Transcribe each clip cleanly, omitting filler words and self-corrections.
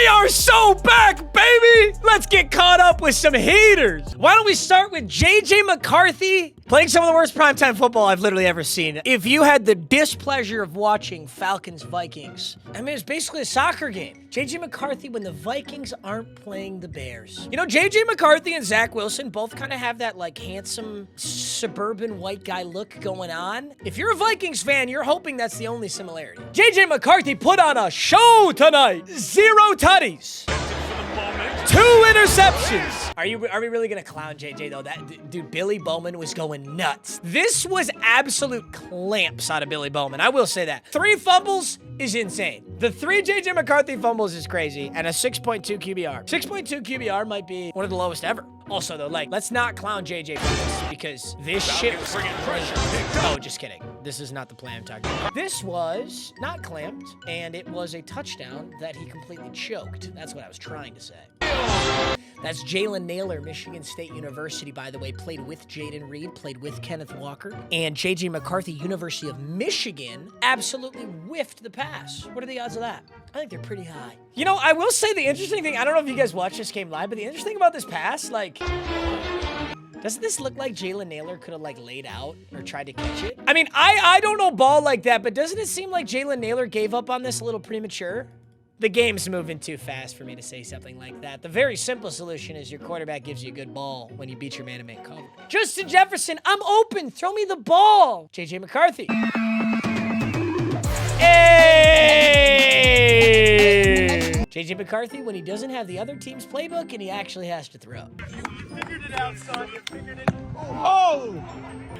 are so back, baby! Let's get caught up with some haters. Why don't we start with JJ McCarthy playing some of the worst primetime football I've literally ever seen. If you had the displeasure of watching Falcons-Vikings, I mean, it's basically a soccer game. JJ McCarthy when the Vikings aren't playing the Bears. You know, JJ McCarthy and Zach Wilson both kind of have that, like, handsome, suburban white guy look going on. If you're a Vikings fan, you're hoping that's the only similarity. JJ McCarthy put on a show tonight. 0 tutties. 2 interceptions. Are we really gonna clown JJ though? That dude, Billy Bowman was going nuts. This was absolute clamps out of Billy Bowman. I will say that. 3 fumbles is insane. The 3 JJ McCarthy fumbles is crazy, and a 6.2 QBR. 6.2 QBR might be one of the lowest ever. Also though, like, let's not clown JJ for this because this shit was oh, just kidding. This is not the play I'm talking about. This was not clamped, and it was a touchdown that he completely choked. That's what I was trying to say. That's Jalen Nailor, Michigan State University, by the way, played with Jaden Reed, played with Kenneth Walker, and JJ McCarthy, University of Michigan, absolutely whiffed the pass. What are the odds of that? I think they're pretty high. You know, I will say the interesting thing, I don't know if you guys watched this game live, but the interesting thing about this pass, like, doesn't this look like Jalen Nailor could have, like, laid out or tried to catch it? I mean, I don't know ball like that, but doesn't it seem like Jalen Nailor gave up on this a little premature? The game's moving too fast for me to say something like that. The very simple solution is your quarterback gives you a good ball when you beat your man-to-man cover. Justin Jefferson, I'm open. Throw me the ball. JJ McCarthy. Hey! JJ McCarthy when he doesn't have the other team's playbook and he actually has to throw. You figured it out, son. You figured it. Oh!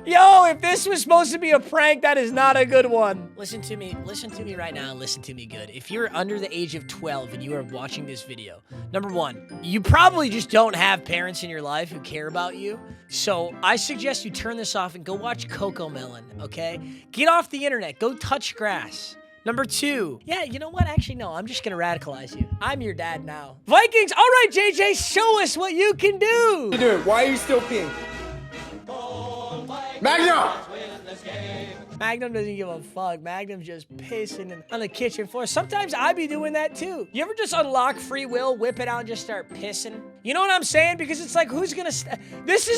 Yo, if this was supposed to be a prank, that is not a good one. Listen to me right now, listen to me good. If you're under the age of 12 and you are watching this video, number 1, you probably just don't have parents in your life who care about you. So I suggest you turn this off and go watch Coco Melon, okay? Get off the internet, go touch grass. Number 2, yeah, you know what? Actually, no, I'm just gonna radicalize you. I'm your dad now. Vikings, all right, JJ, show us what you can do. What you doing? Why are you still peeing? Magnum! Magnum doesn't give a fuck. Magnum's just pissing on the kitchen floor. Sometimes I be doing that too. You ever just unlock free will, whip it out, and just start pissing? You know what I'm saying? Because it's like, who's gonna this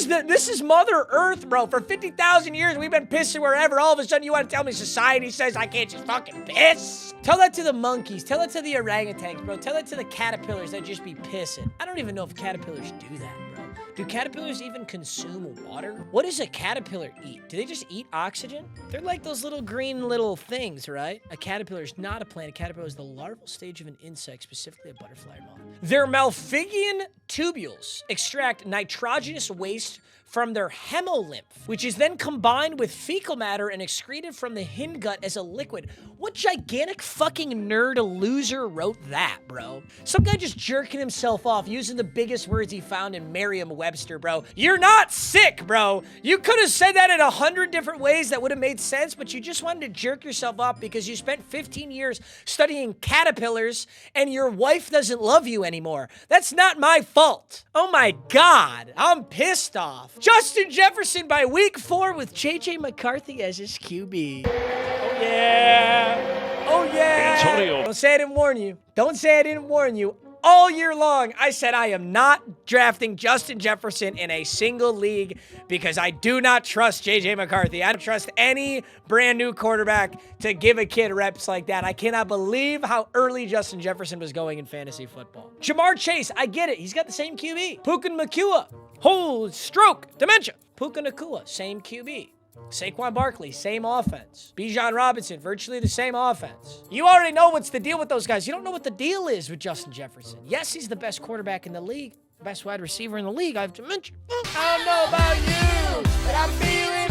is Mother Earth, bro. For 50,000 years, we've been pissing wherever. All of a sudden, you want to tell me society says I can't just fucking piss? Tell that to the monkeys. Tell that to the orangutans, bro. Tell that to the caterpillars that just be pissing. I don't even know if caterpillars do that, bro. Do caterpillars even consume water? What does a caterpillar eat? Do they just eat oxygen? They're like those little green little things, right? A caterpillar is not a plant. A caterpillar is the larval stage of an insect, specifically a butterfly or moth. Their malpighian tubules extract nitrogenous waste from their hemolymph, which is then combined with fecal matter and excreted from the hindgut as a liquid. What gigantic fucking nerd loser wrote that, bro? Some guy just jerking himself off using the biggest words he found in Merriam-Webster, bro. You're not sick, bro. You could have said that in 100 different ways that would have made sense, but you just wanted to jerk yourself off because you spent 15 years studying caterpillars and your wife doesn't love you anymore. That's not my fault. Oh my God, I'm pissed off. Justin Jefferson by week 4 with JJ McCarthy as his QB. Oh yeah. Oh yeah. Antonio. Don't say I didn't warn you. Don't say I didn't warn you. All year long, I said I am not drafting Justin Jefferson in a single league because I do not trust JJ McCarthy. I don't trust any brand new quarterback to give a kid reps like that. I cannot believe how early Justin Jefferson was going in fantasy football. Jamar Chase, I get it. He's got the same QB. Puka Nacua, stroke, dementia. Puka Nacua, same QB. Saquon Barkley, same offense. Bijan Robinson, virtually the same offense. You already know what's the deal with those guys. You don't know what the deal is with Justin Jefferson. Yes, he's the best quarterback in the league, best wide receiver in the league, I have to mention. I don't know about you, but I'm feeling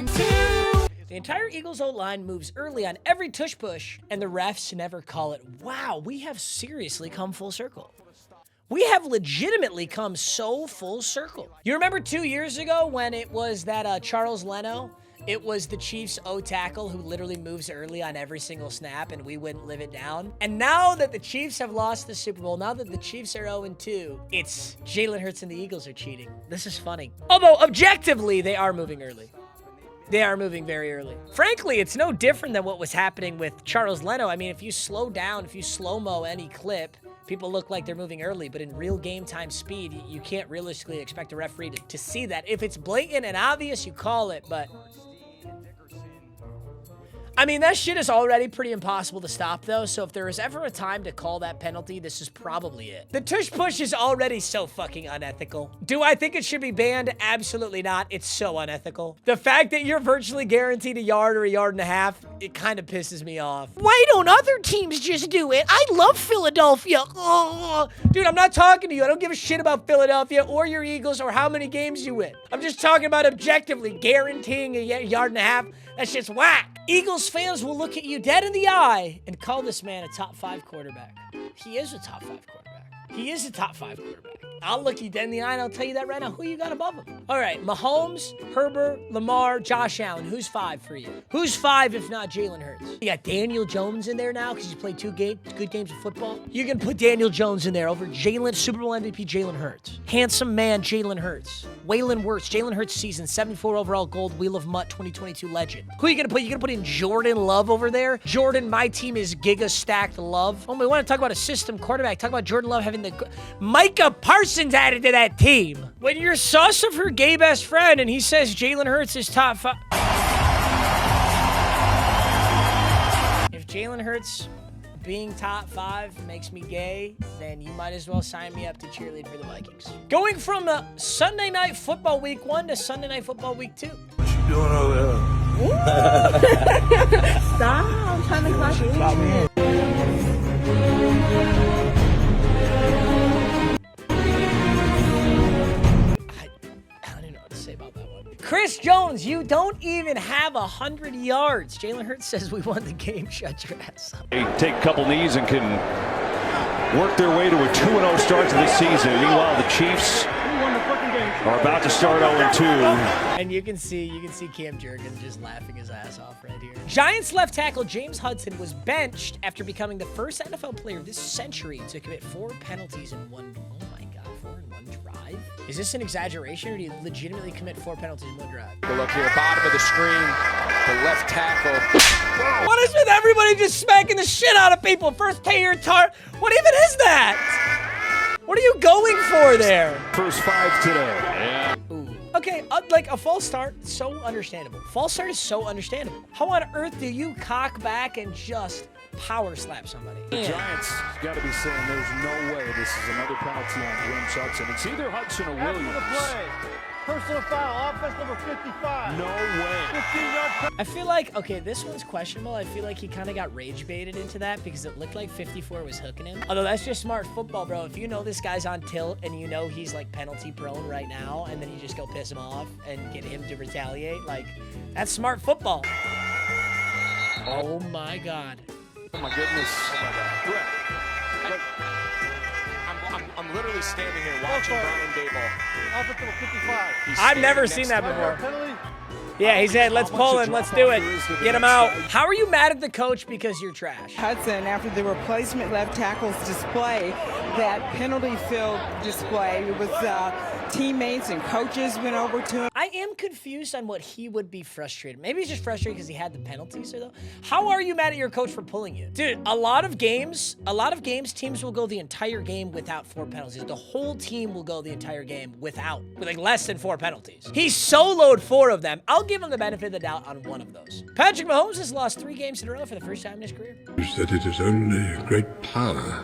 0-2. The entire Eagles O-line moves early on every tush push, and the refs never call it. Wow, we have seriously come full circle. We have legitimately come so full circle. You remember 2 years ago when it was that Charles Leno? It was the Chiefs' O-tackle who literally moves early on every single snap and we wouldn't live it down. And now that the Chiefs have lost the Super Bowl, now that the Chiefs are 0-2, it's Jalen Hurts and the Eagles are cheating. This is funny. Although objectively, they are moving early. They are moving very early. Frankly, it's no different than what was happening with Charles Leno. I mean, if you slow down, if you slow-mo any clip, people look like they're moving early, but in real game time speed, you can't realistically expect a referee to see that. If it's blatant and obvious, you call it, but I mean, that shit is already pretty impossible to stop, though, so if there is ever a time to call that penalty, this is probably it. The tush push is already so fucking unethical. Do I think it should be banned? Absolutely not. It's so unethical. The fact that you're virtually guaranteed a yard or a yard and a half, it kind of pisses me off. Why don't other teams just do it? I love Philadelphia. Oh. Dude, I'm not talking to you. I don't give a shit about Philadelphia or your Eagles or how many games you win. I'm just talking about objectively guaranteeing a yard and a half. That's just whack. Eagles fans will look at you dead in the eye and call this man a top 5 quarterback. He is a top 5 quarterback. He is a top 5 quarterback. I'll look you dead in the eye and I'll tell you that right now. Who you got above him? All right, Mahomes, Herbert, Lamar, Josh Allen. Who's 5 for you? Who's 5 if not Jalen Hurts? You got Daniel Jones in there now because he's played 2 good games of football. You can put Daniel Jones in there over Super Bowl MVP Jalen Hurts. Handsome man Jalen Hurts. Waylon Wirtz, Jalen Hurts season, 74 overall gold, Wheel of Mutt 2022 legend. Who are you going to put? You going to put in Jordan Love over there? Jordan, my team is Giga stacked Love. Oh, we want to talk about a system quarterback. Talk about Jordan Love having the Micah Parsons added to that team. When you're sus of her gay best friend and he says Jalen Hurts is top 5. If Jalen Hurts being top 5 makes me gay, then you might as well sign me up to cheerlead for the Vikings. Going from Sunday Night Football Week 1 to Sunday Night Football Week 2. What you doing over there? Stop, I'm trying to clock in. I don't know what to say about that one. Chris Jones, you don't even have 100 yards. Jalen Hurts says we won the game. Shut your ass up. They take a couple knees and can work their way to a 2-0 start to this season. Meanwhile, the Chiefs are about to start 0-2. And you can see Cam Jurgens just laughing his ass off right here. Giants left tackle James Hudson was benched after becoming the first NFL player this century to commit 4 penalties in one. Oh my God, 4 in one drive? Is this an exaggeration, or do you legitimately commit 4 penalties in one drive? Look here, bottom of the screen, the left tackle. What is with everybody just smacking the shit out of people? First pay your tar. What even is that? What are you going for there? First 5 today. Yeah. Ooh. Okay, like a false start, so understandable. False start is so understandable. How on earth do you cock back and just power slap somebody? The Giants got to be saying there's no way this is another penalty on James Hudson. It's either Hudson or Williams. After the play. Personal foul, offense number 55. No way. 15-yard. I feel like, okay, this one's questionable. I feel like he kind of got rage baited into that because it looked like 54 was hooking him. Although that's just smart football, bro. If you know this guy's on tilt and you know he's like penalty prone right now, and then you just go piss him off and get him to retaliate, like, that's smart football. Oh my God. Oh my goodness. Oh my God. Brett, I'm literally standing here watching Brian Daboll. Offense number 55. I've never seen that before. Yeah, he said, let's pull him, let's do it. Get him out. How are you mad at the coach because you're trash? Hudson, after the replacement left tackle's display, that penalty field display, it was teammates and coaches went over to him. I am confused on what he would be frustrated. Maybe he's just frustrated because he had the penalties, though. How are you mad at your coach for pulling you? Dude, a lot of games, teams will go the entire game without 4 penalties. The whole team will go the entire game with like less than 4 penalties. He soloed 4 of them. I'll give him the benefit of the doubt on one of those. Patrick Mahomes has lost 3 games in a row for the first time in his career. That it is only great power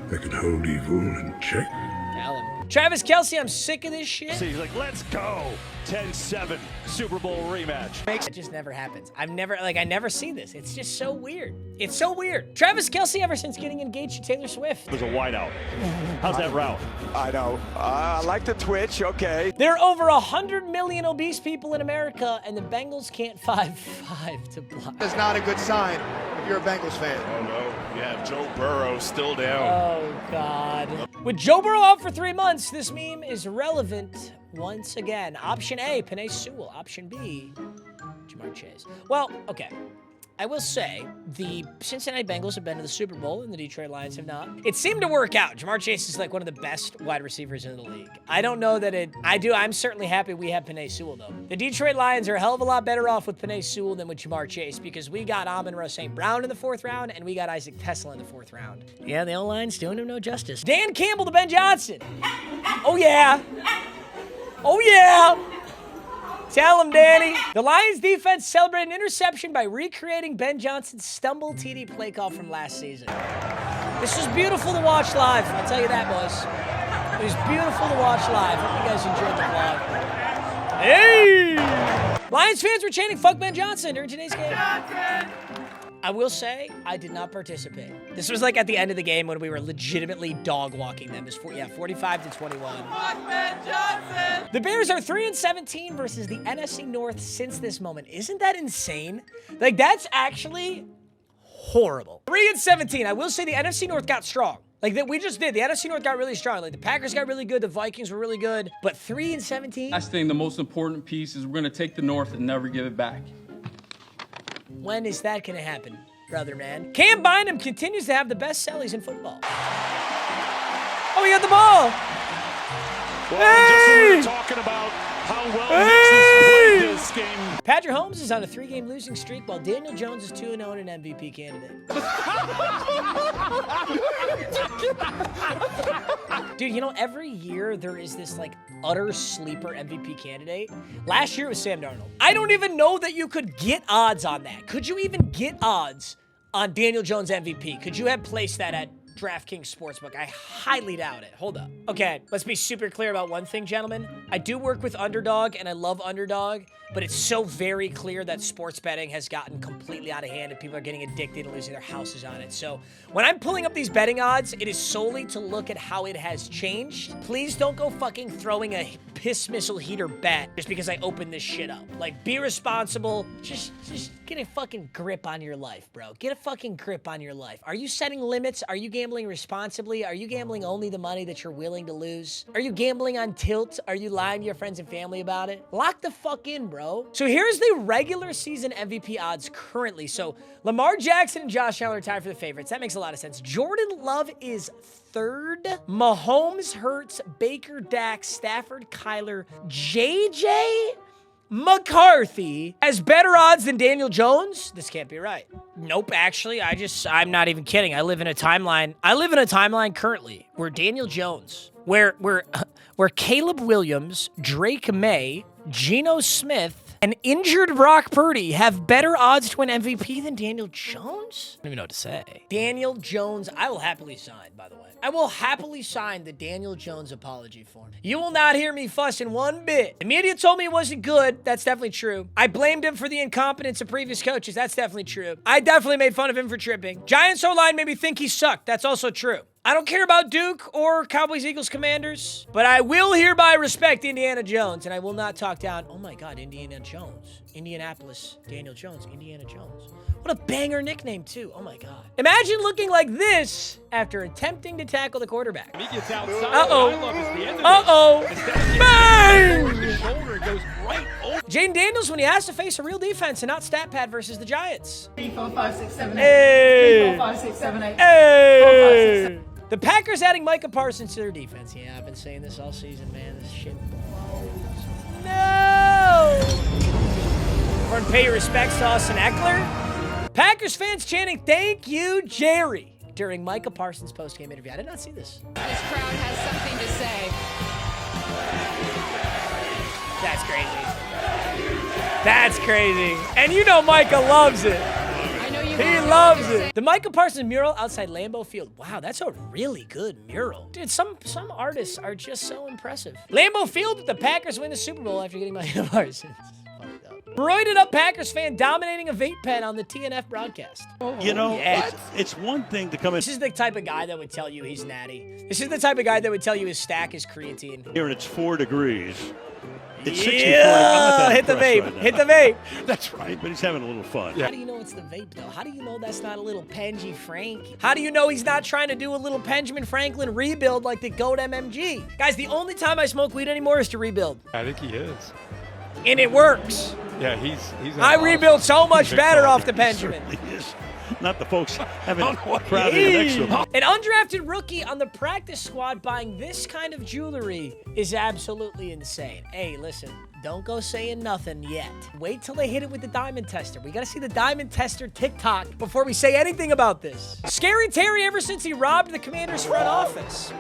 that can hold evil in check. Tell him. Travis Kelce, I'm sick of this shit. So he's like, let's go. 10-7 Super Bowl rematch. It just never happens. I never see this. It's just so weird. It's so weird. Travis Kelce, ever since getting engaged to Taylor Swift. It was a wideout. How's that route? I know. I like the twitch, okay. There are over 100 million obese people in America, and the Bengals can't 5-5 to block. That's not a good sign if you're a Bengals fan. Oh, no. Yeah, Joe Burrow still down. Oh, God. With Joe Burrow out for 3 months, this meme is relevant once again. Option A, Penei Sewell. Option B, Jamar Chase. Well, okay. I will say, the Cincinnati Bengals have been to the Super Bowl and the Detroit Lions have not. It seemed to work out. Jamar Chase is like one of the best wide receivers in the league. I don't know that I'm certainly happy we have Penei Sewell, though. The Detroit Lions are a hell of a lot better off with Penei Sewell than with Jamar Chase because we got Amon-Ra St. Brown in the 4th round and we got Isaac Tesla in the 4th round. Yeah, the O-line's doing him no justice. Dan Campbell to Ben Johnson. Oh, yeah. Oh, yeah. Tell him, Danny. The Lions defense celebrated an interception by recreating Ben Johnson's stumble TD play call from last season. This was beautiful to watch live. I'll tell you that, boys. It was beautiful to watch live. Hope you guys enjoyed the vlog. Hey! Lions fans were chanting "Fuck Ben Johnson" during today's game. I will say, I did not participate. This was like at the end of the game when we were legitimately dog walking them. It was 45-21. Fuck Ben Johnson! The Bears are 3-17 versus the NFC North since this moment. Isn't that insane? Like, that's actually horrible. 3-17. I will say the NFC North got strong. Like, that we just did. The NFC North got really strong. Like, the Packers got really good. The Vikings were really good. But 3-17? I think the most important piece is we're going to take the North and never give it back. When is that going to happen, brother man? Cam Bynum continues to have the best sellies in football. Oh, he got the ball. Well, just when we were talking about how well Meags played this game. Patrick Mahomes is on a 3-game losing streak while Daniel Jones is 2-0 and an MVP candidate. Dude, you know, every year there is this, like, utter sleeper MVP candidate. Last year it was Sam Darnold. I don't even know that you could get odds on that. Could you even get odds on Daniel Jones MVP? Could you have placed that at DraftKings Sportsbook? I highly doubt it. Hold up. Okay, let's be super clear about one thing, gentlemen. I do work with Underdog, and I love Underdog, but it's so very clear that sports betting has gotten completely out of hand, and people are getting addicted and losing their houses on it. So when I'm pulling up these betting odds, it is solely to look at how it has changed. Please don't go fucking throwing a piss missile heater bet just because I opened this shit up. Like, be responsible. Just get a fucking grip on your life, bro. Get a fucking grip on your life. Are you setting limits? Are you gambling responsibly? Are you gambling only the money that you're willing to lose? Are you gambling on tilt? Are you lying to your friends and family about it? Lock the fuck in, bro. So here's the regular season MVP odds currently. So Lamar Jackson and Josh Allen are tied for the favorites. That makes a lot of sense. Jordan Love is 3rd. Mahomes, Hurts, Baker, Dak, Stafford, Kyler, JJ McCarthy has better odds than Daniel Jones? This can't be right. Nope, actually, I'm not even kidding. I live in a timeline currently where Daniel Jones, where Caleb Williams, Drake May, Geno Smith, and injured Brock Purdy have better odds to win MVP than Daniel Jones? I don't even know what to say. Daniel Jones, I will happily sign, by the way. I will happily sign the Daniel Jones apology form. You will not hear me fussing one bit. The media told me it wasn't good. That's definitely true. I blamed him for the incompetence of previous coaches. That's definitely true. I definitely made fun of him for tripping. Giants O-line made me think he sucked. That's also true. I don't care about Duke or Cowboys, Eagles, Commanders, but I will hereby respect Indiana Jones, and I will not talk down, oh my God, Indiana Jones. Indianapolis, Daniel Jones, Indiana Jones. What a banger nickname, too. Oh my God. Imagine looking like this after attempting to tackle the quarterback. He gets outside. Uh-oh. Bang! The shoulder goes right over. Jayden Daniels when he has to face a real defense and not stat pad versus the Giants. 3, 4, 5, 6, 7, 8. Hey! 3, 4, 5, 6, 7, 8. Hey! 4, 5, 6, 7. The Packers adding Micah Parsons to their defense. Yeah, I've been saying this all season, man. This shit blows. No! Everyone pay your respects to Austin Eckler. Packers fans chanting, "Thank you, Jerry," during Micah Parsons' post-game interview. I did not see this. This crowd has something to say. That's crazy. That's crazy. And you know Micah loves it. He loves it. The Micah Parsons mural outside Lambeau Field. Wow, that's a really good mural. Dude, some artists are just so impressive. Lambeau Field, the Packers win the Super Bowl after getting Micah Parsons. Roided up Packers fan dominating a vape pen on the TNF broadcast. You know, yeah. it's one thing to come in This is the type of guy that would tell you he's natty. This is the type of guy that would tell you his stack is creatine. here and it's 4 degrees. It's 64. Yeah, hit the vape. Right Hit the vape. That's right, but he's having a little fun. How do you know it's the vape, though? How do you know that's not a little Penji Frank? How do you know he's not trying to do a little Benjamin Franklin rebuild like the GOAT MMG? Guys, the only time I smoke weed anymore is to rebuild. I think he is. And it works. Yeah, he's I rebuilt so much better off the Benjamin. He is. Not the folks having crowded next to him. An undrafted rookie on the practice squad buying this kind of jewelry is absolutely insane. Hey, listen, don't go saying nothing yet. Wait till they hit it with the diamond tester. We gotta see the diamond tester TikTok before we say anything about this. Scary Terry ever since he robbed the Commanders' front office.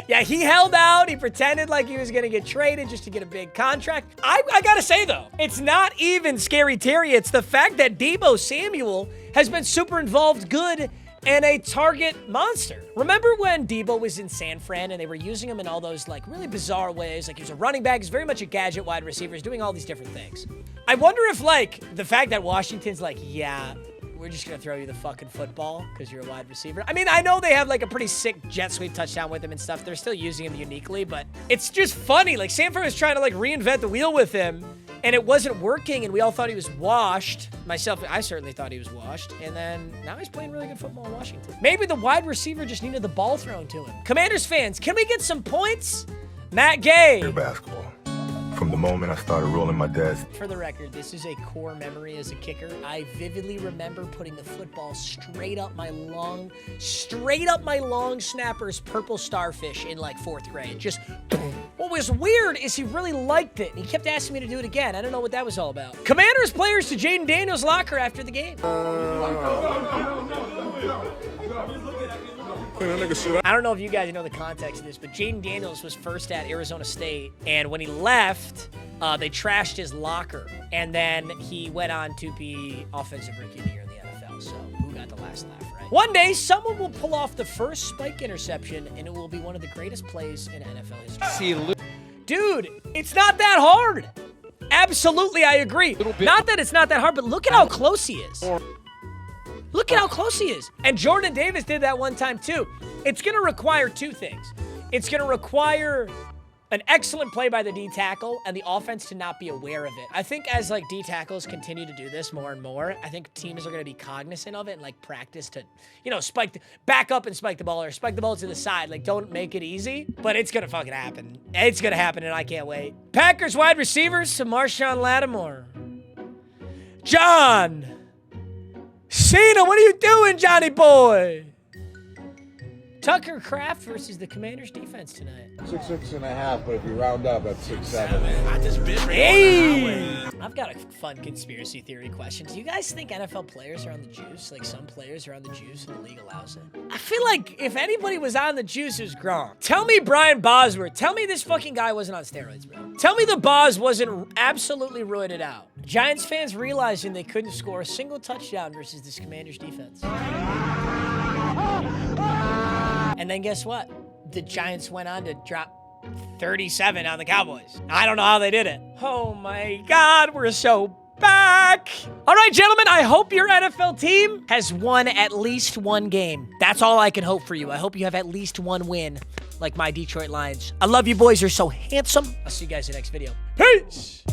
Yeah, he held out. He pretended like he was going to get traded just to get a big contract. I got to say, though, it's not even Scary Terry. It's the fact that Deebo Samuel has been super involved, good, and a target monster. Remember when Deebo was in San Fran and they were using him in all those like really bizarre ways? Like he was a running back, he's very much a gadget wide receiver, he's doing all these different things. I wonder if like the fact that Washington's like, yeah, we're just going to throw you the fucking football because you're a wide receiver. I mean, I know they have like a pretty sick jet sweep touchdown with him and stuff. They're still using him uniquely, but it's just funny. Like San Fran was trying to like reinvent the wheel with him and it wasn't working and we all thought he was washed. Myself, I certainly thought he was washed. And then now he's playing really good football in Washington. Maybe the wide receiver just needed the ball thrown to him. Commanders fans, can we get some points? Matt Gay. Basketball. From the moment I started rolling my desk. For the record, this is a core memory as a kicker. I vividly remember putting the football straight up my long snapper's purple starfish in like 4th grade. Just boom. What was weird is he really liked it, and he kept asking me to do it again. I don't know what that was all about. Commanders players to Jayden Daniels' locker after the game. I don't know if you guys know the context of this, but Jayden Daniels was first at Arizona State, and when he left, they trashed his locker, and then he went on to be offensive rookie of the year in the NFL, so who got the last laugh, right? One day, someone will pull off the first spike interception, and it will be one of the greatest plays in NFL history. Dude, it's not that hard. Absolutely, I agree. Not that it's not that hard, but look at how close he is. Look at how close he is. And Jordan Davis did that one time too. It's going to require two things. It's going to require an excellent play by the D tackle and the offense to not be aware of it. I think as like D tackles continue to do this more and more, I think teams are going to be cognizant of it and like practice to, you know, back up and spike the ball or spike the ball to the side. Like don't make it easy, but it's going to fucking happen. It's going to happen and I can't wait. Packers wide receivers to Marshawn Lattimore. John Cena, what are you doing, Johnny boy? Tucker Kraft versus the Commanders defense tonight. 6'6.5", but if you round up, that's 6'7". Hey! I've got a fun conspiracy theory question. Do you guys think NFL players are on the juice? Like some players are on the juice and the league allows it? I feel like if anybody was on the juice, it was Gronk. Tell me Brian Bosworth. Tell me this fucking guy wasn't on steroids, bro. Tell me the Boz wasn't absolutely roided out. Giants fans realizing they couldn't score a single touchdown versus this Commanders defense. And then guess what? The Giants went on to drop 37 on the Cowboys. I don't know how they did it. Oh my God, we're so back. All right, gentlemen, I hope your NFL team has won at least one game. That's all I can hope for you. I hope you have at least one win, like my Detroit Lions. I love you boys. You're so handsome. I'll see you guys in the next video. Peace.